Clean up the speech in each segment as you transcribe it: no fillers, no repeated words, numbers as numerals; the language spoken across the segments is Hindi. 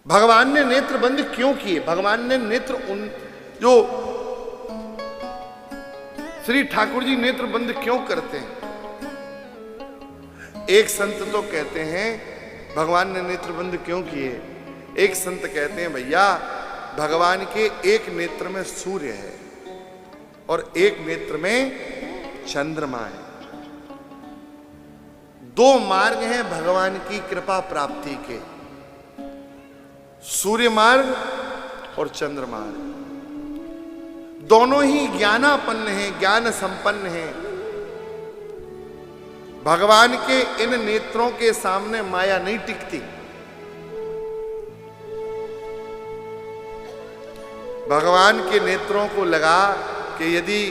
भगवान ने नेत्र बंद क्यों किए? भगवान ने नेत्र उन जो श्री ठाकुर जी नेत्र बंद क्यों करते हैं? एक संत तो कहते हैं भगवान ने नेत्र बंद क्यों किए, एक संत कहते हैं भैया भगवान के एक नेत्र में सूर्य है और एक नेत्र में चंद्रमा है। दो मार्ग हैं भगवान की कृपा प्राप्ति के, सूर्य मार्ग और चंद्र मार्ग। दोनों ही ज्ञानापन्न हैं, ज्ञान संपन्न हैं। भगवान के इन नेत्रों के सामने माया नहीं टिकती। भगवान के नेत्रों को लगा कि यदि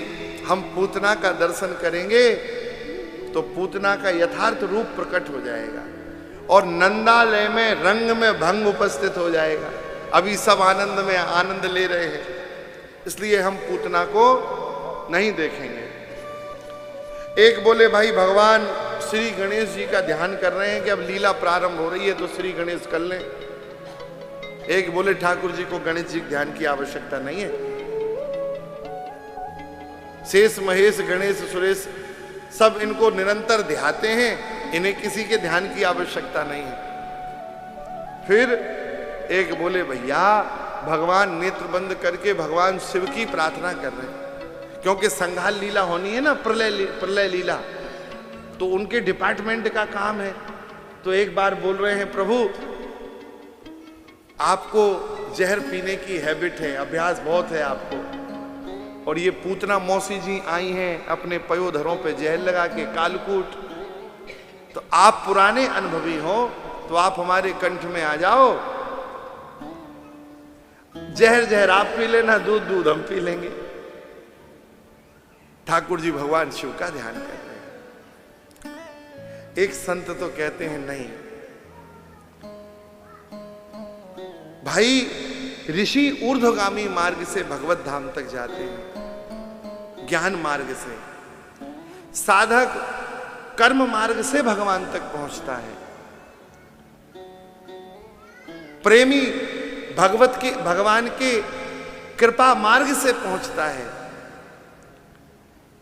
हम पूतना का दर्शन करेंगे तो पूतना का यथार्थ रूप प्रकट हो जाएगा और नंदालय में रंग में भंग उपस्थित हो जाएगा। अभी सब आनंद में आनंद ले रहे हैं, इसलिए हम पूतना को नहीं देखेंगे। एक बोले भाई भगवान श्री गणेश जी का ध्यान कर रहे हैं कि अब लीला प्रारंभ हो रही है तो श्री गणेश कर लें। एक बोले ठाकुर जी को गणेश जी ध्यान की आवश्यकता नहीं है। शेष महेश गणेश सुरेश सब इनको निरंतर ध्याते हैं, इन्हें किसी के ध्यान की आवश्यकता नहीं है। फिर एक बोले भैया भगवान नेत्र बंद करके भगवान शिव की प्रार्थना कर रहे हैं, क्योंकि संघाल लीला होनी है ना, प्रलय लीला, तो उनके डिपार्टमेंट का काम है। तो एक बार बोल रहे हैं प्रभु आपको जहर पीने की हैबिट है, अभ्यास बहुत है आपको, और ये पूतना मौसी जी आई हैं अपने पयोधरों पे जहर लगा के कालकूट, तो आप पुराने अनुभवी हो तो आप हमारे कंठ में आ जाओ, जहर जहर आप पी लेना, दूध दूध हम पी लेंगे। ठाकुर जी भगवान शिव का ध्यान कर रहे हैं। एक संत तो कहते हैं नहीं भाई, ऋषि ऊर्ध्वगामी मार्ग से भगवत धाम तक जाते हैं, ज्ञान मार्ग से। साधक कर्म मार्ग से भगवान तक पहुंचता है। प्रेमी भगवान के कृपा मार्ग से पहुंचता है।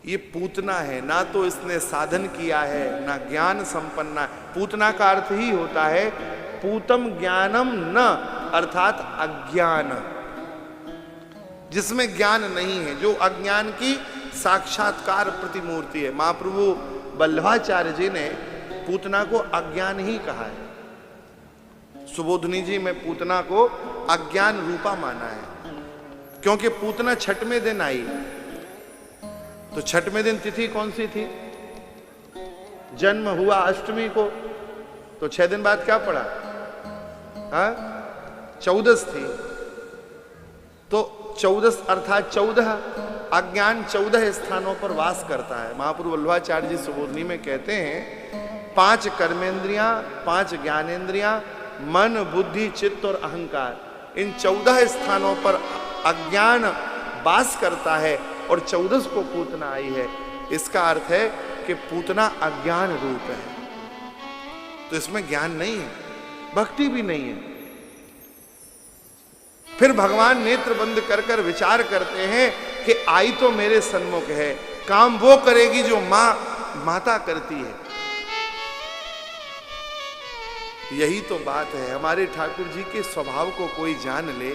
ये पूतना है, ना तो इसने साधन किया है ना ज्ञान संपन्न। पूतना का अर्थ ही होता है पूतम ज्ञानम न, अर्थात अज्ञान, जिसमें ज्ञान नहीं है, जो अज्ञान की साक्षात्कार प्रतिमूर्ति है। महाप्रभु वल्लभाचार्य जी ने पूतना को अज्ञान ही कहा है। सुबोधनी जी में पूतना को अज्ञान रूपा माना है, क्योंकि पूतना छठवें दिन आई। तो छठवें दिन तिथि कौन सी थी? जन्म हुआ अष्टमी को, तो 6 दिन बाद क्या पड़ा? चौदस थी। तो चौदस अर्थात 14, अज्ञान 14 स्थानों पर वास करता है। महाप्रभु वल्लभाचार्य जी सुबोधनी में कहते हैं 5 कर्मेंद्रियां, 5 ज्ञानेंद्रियां, मन बुद्धि चित्त और अहंकार, इन 14 स्थानों पर अज्ञान वास करता है और 14 को पूतना आई है। इसका अर्थ है कि पूतना अज्ञान रूप है, तो इसमें ज्ञान नहीं है, भक्ति भी नहीं है। फिर भगवान नेत्र बंद कर कर विचार करते हैं कि आई तो मेरे सन्मुख है, काम वो करेगी जो माता करती है। यही तो बात है। हमारे ठाकुर जी के स्वभाव को कोई जान ले